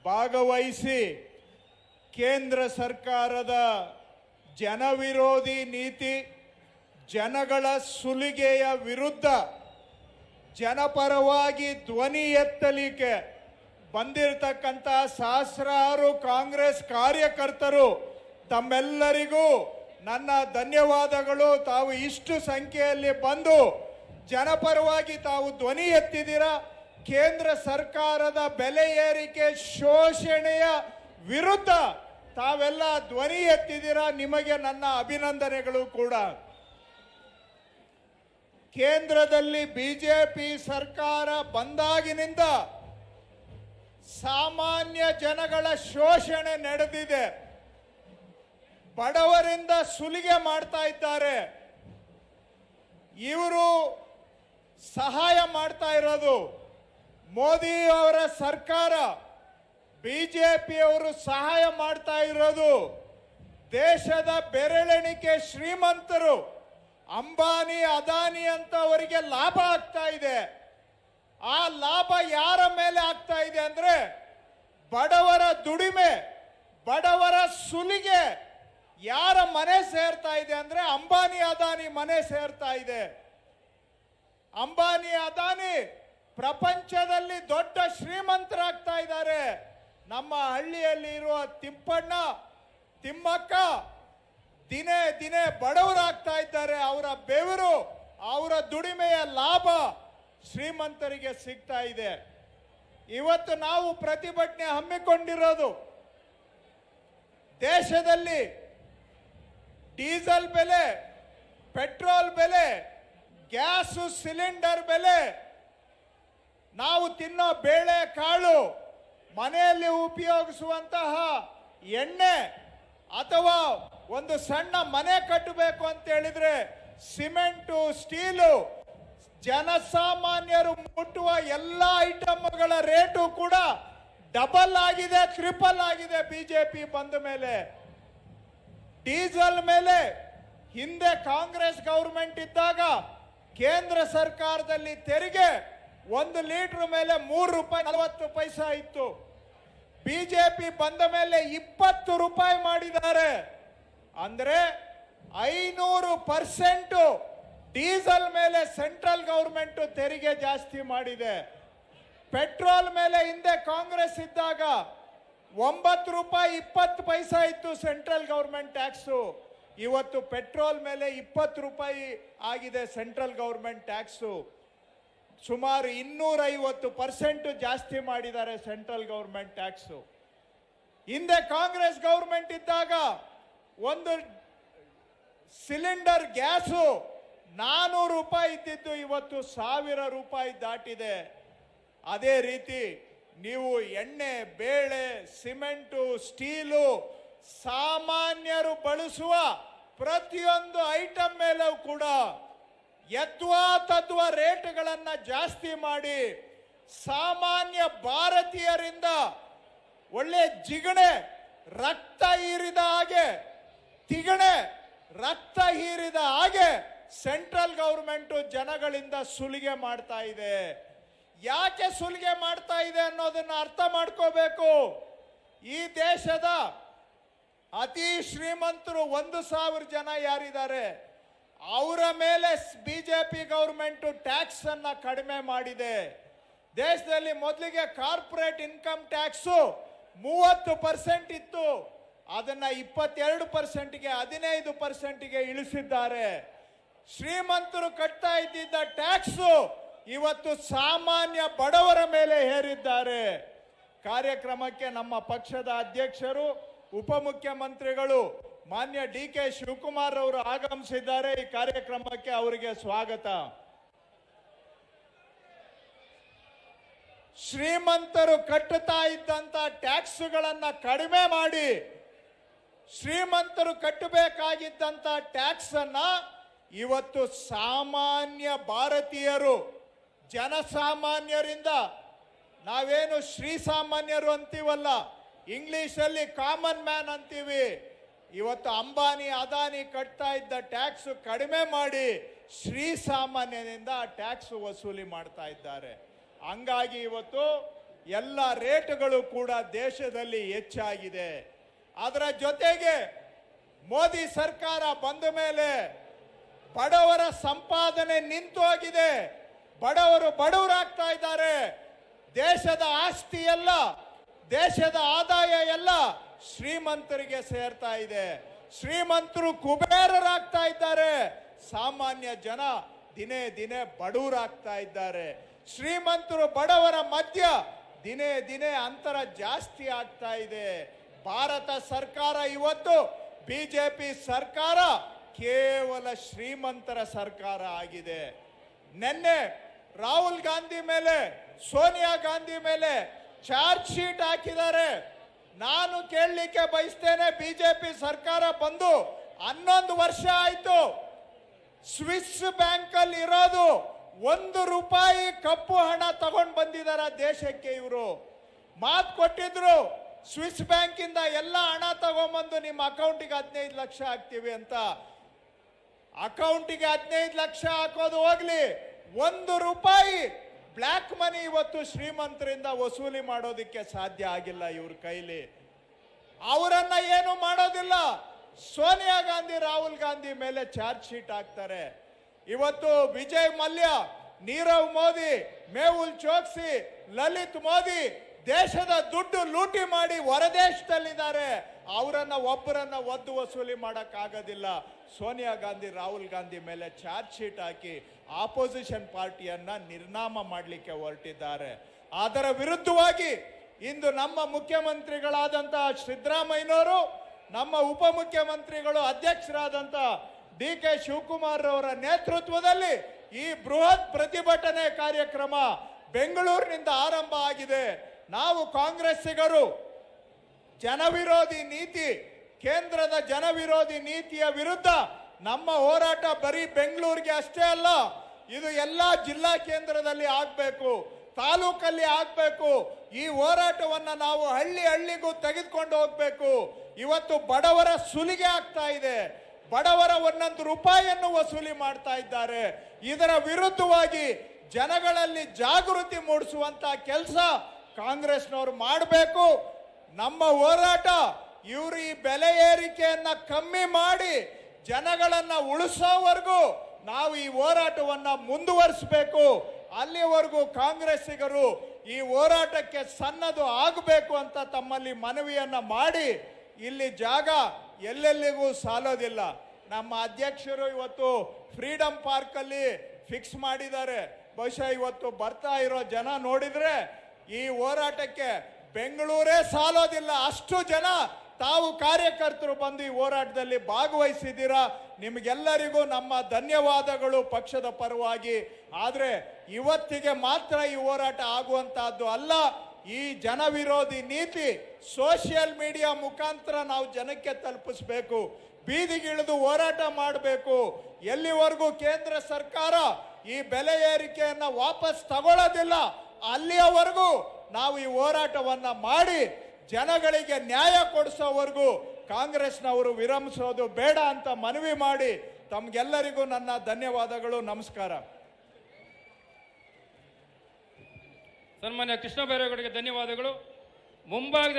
ಭಾಗವಹಿಸಿ ಕೇಂದ್ರ ಸರ್ಕಾರದ ಜನವಿರೋಧಿ ನೀತಿ, ಜನಗಳ ಸುಲಿಗೆಯ ವಿರುದ್ಧ ಜನಪರವಾಗಿ ಧ್ವನಿ ಎತ್ತಲಿಕ್ಕೆ ಬಂದಿರತಕ್ಕಂಥ ಸಹಸ್ರಾರು ಕಾಂಗ್ರೆಸ್ ಕಾರ್ಯಕರ್ತರು ತಮ್ಮೆಲ್ಲರಿಗೂ ನನ್ನ ಧನ್ಯವಾದಗಳು. ತಾವು ಇಷ್ಟು ಸಂಖ್ಯೆಯಲ್ಲಿ ಬಂದು ಜನಪರವಾಗಿ ತಾವು ಧ್ವನಿ ಎತ್ತಿದ್ದೀರಾ. ಕೇಂದ್ರ ಸರ್ಕಾರದ ಬೆಲೆ ಏರಿಕೆ ಶೋಷಣೆಯ ವಿರುದ್ಧ ತಾವೆಲ್ಲ ಧ್ವನಿ ಎತ್ತಿದ್ದೀರಾ. ನಿಮಗೆ ನನ್ನ ಅಭಿನಂದನೆಗಳು ಕೂಡ. ಕೇಂದ್ರದಲ್ಲಿ ಬಿಜೆಪಿ ಸರ್ಕಾರ ಬಂದಾಗಿನಿಂದ ಸಾಮಾನ್ಯ ಜನಗಳ ಶೋಷಣೆ ನಡೆದಿದೆ. ಬಡವರಿಂದ ಸುಲಿಗೆ ಮಾಡ್ತಾ ಇದ್ದಾರೆ. ಇವರು ಸಹಾಯ ಮಾಡ್ತಾ ಇರೋದು ಮೋದಿ ಅವರ ಸರ್ಕಾರ, ಬಿಜೆಪಿಯವರು ಸಹಾಯ ಮಾಡ್ತಾ ಇರೋದು ದೇಶದ ಬೆರಳೆಣಿಕೆ ಶ್ರೀಮಂತರು, ಅಂಬಾನಿ ಅದಾನಿ ಅಂತ ಅವರಿಗೆ ಲಾಭ ಆಗ್ತಾ ಇದೆ. ಆ ಲಾಭ ಯಾರ ಮೇಲೆ ಆಗ್ತಾ ಇದೆ ಅಂದ್ರೆ ಬಡವರ ದುಡಿಮೆ, ಬಡವರ ಸುಲಿಗೆ ಯಾರ ಮನೆ ಸೇರ್ತಾ ಇದೆ ಅಂದ್ರೆ ಅಂಬಾನಿ ಅದಾನಿ ಮನೆ ಸೇರ್ತಾ ಇದೆ. ಅಂಬಾನಿ ಅದಾನಿ ಪ್ರಪಂಚದಲ್ಲಿ ದೊಡ್ಡ ಶ್ರೀಮಂತರಾಗ್ತಾ ಇದ್ದಾರೆ. ನಮ್ಮ ಹಳ್ಳಿಯಲ್ಲಿ ಇರುವ ತಿಪ್ಪಣ್ಣ ತಿಮ್ಮಕ್ಕ ದಿನೇ ದಿನೇ ಬಡವರಾಗ್ತಾ ಇದ್ದಾರೆ. ಅವರ ಬೆವರು, ಅವರ ದುಡಿಮೆಯ ಲಾಭ ಶ್ರೀಮಂತರಿಗೆ ಸಿಗ್ತಾ ಇದೆ. ಇವತ್ತು ನಾವು ಪ್ರತಿಭಟನೆ ಹಮ್ಮಿಕೊಂಡಿರೋದು ದೇಶದಲ್ಲಿ ಡೀಸೆಲ್ ಬೆಲೆ, ಪೆಟ್ರೋಲ್ ಬೆಲೆ, ಗ್ಯಾಸ್ ಸಿಲಿಂಡರ್ ಬೆಲೆ, ನಾವು ತಿನ್ನೋ ಬೇಳೆ ಕಾಳು, ಮನೆಯಲ್ಲಿ ಉಪಯೋಗಿಸುವಂತಹ ಎಣ್ಣೆ ಅಥವಾ ಒಂದು ಸಣ್ಣ ಮನೆ ಕಟ್ಟಬೇಕು ಅಂತ ಹೇಳಿದ್ರೆ ಸಿಮೆಂಟು, ಸ್ಟೀಲು, ಜನಸಾಮಾನ್ಯರು ಮುಟ್ಟುವ ಎಲ್ಲ ಐಟಮ್ಗಳ ರೇಟು ಕೂಡ ಡಬಲ್ ಆಗಿದೆ, ಟ್ರಿಪಲ್ ಆಗಿದೆ ಬಿಜೆಪಿ ಬಂದ ಮೇಲೆ. ಡೀಸೆಲ್ ಮೇಲೆ ಹಿಂದೆ ಕಾಂಗ್ರೆಸ್ ಗೌರ್ಮೆಂಟ್ ಇದ್ದಾಗ ಕೇಂದ್ರ ಸರ್ಕಾರದಲ್ಲಿ ತೆರಿಗೆ 1 ಲೀಟರ್ ಮೇಲೆ ₹3.40 ಇತ್ತು. ಬಿಜೆಪಿ ಬಂದ ಮೇಲೆ 20 ರೂಪಾಯಿ ಮಾಡಿದ್ದಾರೆ. ಅಂದ್ರೆ 500% ಡೀಸೆಲ್ ಮೇಲೆ ಸೆಂಟ್ರಲ್ ಗೌರ್ಮೆಂಟ್ ತೆರಿಗೆ ಜಾಸ್ತಿ ಮಾಡಿದೆ. ಪೆಟ್ರೋಲ್ ಮೇಲೆ ಹಿಂದೆ ಕಾಂಗ್ರೆಸ್ ಇದ್ದಾಗ ₹9.20 ಇತ್ತು ಸೆಂಟ್ರಲ್ ಗೌರ್ಮೆಂಟ್ ಟ್ಯಾಕ್ಸು. ಇವತ್ತು ಪೆಟ್ರೋಲ್ ಮೇಲೆ 20 ರೂಪಾಯಿ ಆಗಿದೆ ಸೆಂಟ್ರಲ್ ಗೌರ್ಮೆಂಟ್ ಟ್ಯಾಕ್ಸು. ಸುಮಾರು 250% ಜಾಸ್ತಿ ಮಾಡಿದ್ದಾರೆ ಸೆಂಟ್ರಲ್ ಗೌರ್ಮೆಂಟ್ ಟ್ಯಾಕ್ಸು. ಹಿಂದೆ ಕಾಂಗ್ರೆಸ್ ಗೌರ್ಮೆಂಟ್ ಇದ್ದಾಗ ಒಂದು ಸಿಲಿಂಡರ್ ಗ್ಯಾಸು 400 ರೂಪಾಯಿ ಇದ್ದಿದ್ದು ಇವತ್ತು 1000 ರೂಪಾಯಿ ದಾಟಿದೆ. ಅದೇ ರೀತಿ ನೀವು ಎಣ್ಣೆ, ಬೇಳೆ, ಸಿಮೆಂಟು, ಸ್ಟೀಲು, ಸಾಮಾನ್ಯರು ಬಳಸುವ ಪ್ರತಿಯೊಂದು ಐಟಮ್ ಮೇಲೂ ಕೂಡ ಯಥಾತಥ್ವ ರೇಟ್ಗಳನ್ನು ಜಾಸ್ತಿ ಮಾಡಿ ಸಾಮಾನ್ಯ ಭಾರತೀಯರಿಂದ ಒಳ್ಳೆ ಜಿಗಣೆ, ರಕ್ತ ಹೀರಿದ ಹಾಗೆ, ತಿಗಣೆ ರಕ್ತ ಹೀರಿದ ಹಾಗೆ ಸೆಂಟ್ರಲ್ ಗೌರ್ಮೆಂಟ್ ಜನಗಳಿಂದ ಸುಲಿಗೆ ಮಾಡ್ತಾ ಇದೆ. ಯಾಕೆ ಸುಲಿಗೆ ಮಾಡ್ತಾ ಇದೆ ಅನ್ನೋದನ್ನ ಅರ್ಥ ಮಾಡ್ಕೋಬೇಕು. ಈ ದೇಶದ ಅತಿ ಶ್ರೀಮಂತರು 1,000 ಜನ ಯಾರಿದ್ದಾರೆ ಅವರ ಮೇಲೆ ಬಿಜೆಪಿ ಗೌರ್ಮೆಂಟ್ ಟ್ಯಾಕ್ಸ್ ಅನ್ನ ಕಡಿಮೆ ಮಾಡಿದೆ. ದೇಶದಲ್ಲಿ ಮೊದಲಿಗೆ ಕಾರ್ಪೊರೇಟ್ ಇನ್ಕಮ್ ಟ್ಯಾಕ್ಸ್ 30% ಇತ್ತು, ಅದನ್ನ 22%ಗೆ 15%ಗೆ ಇಳಿಸಿದ್ದಾರೆ. ಶ್ರೀಮಂತರು ಕಟ್ತಾ ಇದ್ದಿದ್ದ ಟ್ಯಾಕ್ಸ್ ಇವತ್ತು ಸಾಮಾನ್ಯ ಬಡವರ ಮೇಲೆ ಹೇರಿದ್ದಾರೆ. ಕಾರ್ಯಕ್ರಮಕ್ಕೆ ನಮ್ಮ ಪಕ್ಷದ ಅಧ್ಯಕ್ಷರು, ಉಪಮುಖ್ಯಮಂತ್ರಿಗಳು ಮಾನ್ಯ DK ಶಿವಕುಮಾರ್ ಅವರು ಆಗಮಿಸಿದ್ದಾರೆ. ಈ ಕಾರ್ಯಕ್ರಮಕ್ಕೆ ಅವರಿಗೆ ಸ್ವಾಗತ. ಶ್ರೀಮಂತರು ಕಟ್ಟುತ್ತಾ ಇದ್ದಂತ ಟ್ಯಾಕ್ಸ್ಗಳನ್ನ ಕಡಿಮೆ ಮಾಡಿ ಶ್ರೀಮಂತರು ಕಟ್ಟಬೇಕಾಗಿದ್ದಂತ ಟ್ಯಾಕ್ಸ್ ಅನ್ನ ಇವತ್ತು ಸಾಮಾನ್ಯ ಭಾರತೀಯರು, ಜನಸಾಮಾನ್ಯರಿಂದ, ನಾವೇನು ಶ್ರೀಸಾಮಾನ್ಯರು ಅಂತೀವಲ್ಲ, ಇಂಗ್ಲಿಷಲ್ಲಿ ಕಾಮನ್ ಮ್ಯಾನ್ ಅಂತೀವಿ, ಇವತ್ತು ಅಂಬಾನಿ ಅದಾನಿ ಕಟ್ತಾ ಇದ್ದ ಟ್ಯಾಕ್ಸ್ ಕಡಿಮೆ ಮಾಡಿ ಶ್ರೀಸಾಮಾನ್ಯನಿಂದ ಟ್ಯಾಕ್ಸ್ ವಸೂಲಿ ಮಾಡ್ತಾ ಇದ್ದಾರೆ. ಹಂಗಾಗಿ ಇವತ್ತು ಎಲ್ಲ ರೇಟ್ಗಳು ಕೂಡ ದೇಶದಲ್ಲಿ ಹೆಚ್ಚಾಗಿದೆ. ಅದರ ಜೊತೆಗೆ ಮೋದಿ ಸರ್ಕಾರ ಬಂದ ಮೇಲೆ ಬಡವರ ಸಂಪಾದನೆ ನಿಂತು ಹೋಗಿದೆ. ಬಡವರು ಬಡವರಾಗ್ತಾ ಇದ್ದಾರೆ. ದೇಶದ ಆಸ್ತಿ ಎಲ್ಲ, ದೇಶದ ಆದಾಯ ಎಲ್ಲ ಶ್ರೀಮಂತರಿಗೆ ಸೇರ್ತಾ ಇದೆ. ಶ್ರೀಮಂತರು ಕುಬೇರರಾಗ್ತಾ ಇದ್ದಾರೆ. ಸಾಮಾನ್ಯ ಜನ ದಿನೇ ದಿನೇ ಬಡವರಾಗ್ತಾ ಇದ್ದಾರೆ. ಶ್ರೀಮಂತರು ಬಡವರ ಮಧ್ಯ ದಿನೇ ದಿನೇ ಅಂತರ ಜಾಸ್ತಿ ಆಗ್ತಾ ಇದೆ. ಭಾರತ ಸರ್ಕಾರ ಇವತ್ತು ಬಿಜೆಪಿ ಸರ್ಕಾರ ಕೇವಲ ಶ್ರೀಮಂತರ ಸರ್ಕಾರ ಆಗಿದೆ. ನಿನ್ನೆ ರಾಹುಲ್ ಗಾಂಧಿ ಮೇಲೆ, ಸೋನಿಯಾ ಗಾಂಧಿ ಮೇಲೆ ಚಾರ್ಜ್ ಶೀಟ್ ಹಾಕಿದ್ದಾರೆ. ನಾನು ಕೇಳಲಿಕ್ಕೆ ಬಯಸ್ತೇನೆ, ಬಿಜೆಪಿ ಸರ್ಕಾರ ಬಂದು 11 ವರ್ಷ ಆಯ್ತು. ಸ್ವಿಸ್ ಬ್ಯಾಂಕ್ ಅಲ್ಲಿ ಇರೋದು ₹1 ಕಪ್ಪು ಹಣ ತಗೊಂಡು ಬಂದಿದ್ದಾರೆ ದೇಶಕ್ಕೆ. ಇವರು ಮಾತು ಕೊಟ್ಟಿದ್ರು, ಸ್ವಿಸ್ ಬ್ಯಾಂಕ್ ಇಂದ ಎಲ್ಲ ಹಣ ತಗೊಂಡ್ಬಂದು ನಿಮ್ಮ ಅಕೌಂಟಿಗೆ 15 ಲಕ್ಷ ಹಾಕ್ತೀವಿ ಅಂತ. ಅಕೌಂಟಿಗೆ 15 ಲಕ್ಷ ಹಾಕೋದು ಹೋಗ್ಲಿ, ₹1 ಬ್ಲ್ಯಾಕ್ ಮನಿ ಇವತ್ತು ಶ್ರೀಮಂತರಿಂದ ವಸೂಲಿ ಮಾಡೋದಿಕ್ಕೆ ಸಾಧ್ಯ ಆಗಿಲ್ಲ ಇವ್ರ ಕೈಲಿ. ಅವರನ್ನ ಏನು ಮಾಡೋದಿಲ್ಲ. ಸೋನಿಯಾ ಗಾಂಧಿ, ರಾಹುಲ್ ಗಾಂಧಿ ಮೇಲೆ ಚಾರ್ಜ್ ಶೀಟ್ ಹಾಕ್ತಾರೆ. ಇವತ್ತು ವಿಜಯ್ ಮಲ್ಯ, ನೀರವ್ ಮೋದಿ, ಮೇಹುಲ್ ಚೋಕ್ಸಿ, ಲಲಿತ್ ಮೋದಿ ದೇಶದ ದುಡ್ಡು ಲೂಟಿ ಮಾಡಿ ಹೊರದೇಶದಲ್ಲಿದ್ದಾರೆ. ಅವರನ್ನ ಒಬ್ಬರನ್ನ ಒದ್ದು ವಸೂಲಿ ಮಾಡಕ್ ಆಗೋದಿಲ್ಲ. ಸೋನಿಯಾ ಗಾಂಧಿ, ರಾಹುಲ್ ಗಾಂಧಿ ಮೇಲೆ ಚಾರ್ಜ್ ಶೀಟ್ ಹಾಕಿ ಆಪೋಸಿಷನ್ ಪಾರ್ಟಿಯನ್ನ ನಿರ್ನಾಮ ಮಾಡಲಿಕ್ಕೆ ಹೊರಟಿದ್ದಾರೆ. ಅದರ ವಿರುದ್ಧವಾಗಿ ಇಂದು ನಮ್ಮ ಮುಖ್ಯಮಂತ್ರಿಗಳಾದಂತಹ ಸಿದ್ದರಾಮಯ್ಯನವರು, ನಮ್ಮ ಉಪಮುಖ್ಯಮಂತ್ರಿಗಳು, ಅಧ್ಯಕ್ಷರಾದಂಥ DK ಶಿವಕುಮಾರ್ ಅವರ ನೇತೃತ್ವದಲ್ಲಿ ಈ ಬೃಹತ್ ಪ್ರತಿಭಟನೆ ಕಾರ್ಯಕ್ರಮ ಬೆಂಗಳೂರಿನಿಂದ ಆರಂಭ ಆಗಿದೆ. ನಾವು ಕಾಂಗ್ರೆಸ್ಸಿಗರು ಜನವಿರೋಧಿ ನೀತಿ, ಕೇಂದ್ರದ ಜನವಿರೋಧಿ ನೀತಿಯ ವಿರುದ್ಧ ನಮ್ಮ ಹೋರಾಟ ಬರೀ ಬೆಂಗಳೂರಿಗೆ ಅಷ್ಟೇ ಅಲ್ಲ, ಇದು ಎಲ್ಲ ಜಿಲ್ಲಾ ಕೇಂದ್ರದಲ್ಲಿ ಆಗಬೇಕು, ತಾಲೂಕಲ್ಲಿ ಆಗಬೇಕು. ಈ ಹೋರಾಟವನ್ನು ನಾವು ಹಳ್ಳಿ ಹಳ್ಳಿಗೂ ತೆಗೆದುಕೊಂಡು ಹೋಗಬೇಕು. ಇವತ್ತು ಬಡವರ ಸುಲಿಗೆ ಆಗ್ತಾ ಇದೆ. ಬಡವರ ₹1 ವಸೂಲಿ ಮಾಡ್ತಾ ಇದ್ದಾರೆ. ಇದರ ವಿರುದ್ಧವಾಗಿ ಜನಗಳಲ್ಲಿ ಜಾಗೃತಿ ಮೂಡಿಸುವಂತ ಕೆಲಸ ಕಾಂಗ್ರೆಸ್ನವರು ಮಾಡಬೇಕು. ನಮ್ಮ ಹೋರಾಟ ಇವರು ಈ ಬೆಲೆ ಏರಿಕೆಯನ್ನ ಕಮ್ಮಿ ಮಾಡಿ ಜನಗಳನ್ನ ಉಳಿಸೋವರೆಗೂ ನಾವು ಈ ಹೋರಾಟವನ್ನ ಮುಂದುವರಿಸಬೇಕು. ಅಲ್ಲಿವರೆಗೂ ಕಾಂಗ್ರೆಸ್ಸಿಗರು ಈ ಹೋರಾಟಕ್ಕೆ ಸನ್ನದು ಆಗಬೇಕು ಅಂತ ತಮ್ಮಲ್ಲಿ ಮನವಿಯನ್ನ ಮಾಡಿ, ಇಲ್ಲಿ ಜಾಗ ಎಲ್ಲೆಲ್ಲಿಗೂ ಸಾಲೋದಿಲ್ಲ. ನಮ್ಮ ಅಧ್ಯಕ್ಷರು ಇವತ್ತು ಫ್ರೀಡಂ ಪಾರ್ಕ್ ಅಲ್ಲಿ ಫಿಕ್ಸ್ ಮಾಡಿದ್ದಾರೆ. ಬಹುಶಃ ಇವತ್ತು ಬರ್ತಾ ಇರೋ ಜನ ನೋಡಿದ್ರೆ ಈ ಹೋರಾಟಕ್ಕೆ ಬೆಂಗಳೂರೇ ಸಾಲೋದಿಲ್ಲ. ಅಷ್ಟು ಜನ ತಾವು ಕಾರ್ಯಕರ್ತರು ಬಂದು ಈ ಹೋರಾಟದಲ್ಲಿ ಭಾಗವಹಿಸಿದ್ದೀರಾ. ನಿಮಗೆಲ್ಲರಿಗೂ ನಮ್ಮ ಧನ್ಯವಾದಗಳು ಪಕ್ಷದ ಪರವಾಗಿ. ಆದರೆ ಇವತ್ತಿಗೆ ಮಾತ್ರ ಈ ಹೋರಾಟ ಆಗುವಂತಹದ್ದು ಅಲ್ಲ. ಈ ಜನವಿರೋಧಿ ನೀತಿ ಸೋಷಿಯಲ್ ಮೀಡಿಯಾ ಮುಖಾಂತರ ನಾವು ಜನಕ್ಕೆ ತಲುಪಿಸಬೇಕು, ಬೀದಿಗಿಳಿದು ಹೋರಾಟ ಮಾಡಬೇಕು. ಎಲ್ಲಿವರೆಗೂ ಕೇಂದ್ರ ಸರ್ಕಾರ ಈ ಬೆಲೆ ಏರಿಕೆಯನ್ನ ವಾಪಸ್ ತಗೊಳ್ಳೋದಿಲ್ಲ ಅಲ್ಲಿಯವರೆಗೂ ನಾವು ಈ ಹೋರಾಟವನ್ನ ಮಾಡಿ ಜನಗಳಿಗೆ ನ್ಯಾಯ ಕೊಡಿಸೋವರೆಗೂ ಕಾಂಗ್ರೆಸ್ನವರು ವಿರಮಿಸೋದು ಬೇಡ ಅಂತ ಮನವಿ ಮಾಡಿ ತಮಗೆಲ್ಲರಿಗೂ ನನ್ನ ಧನ್ಯವಾದಗಳು. ನಮಸ್ಕಾರ. ಸನ್ಮಾನ್ಯ ಕೃಷ್ಣ ಬೈರೇಗೌಡರಿಗೆ ಧನ್ಯವಾದಗಳು. ಮುಂಭಾಗದ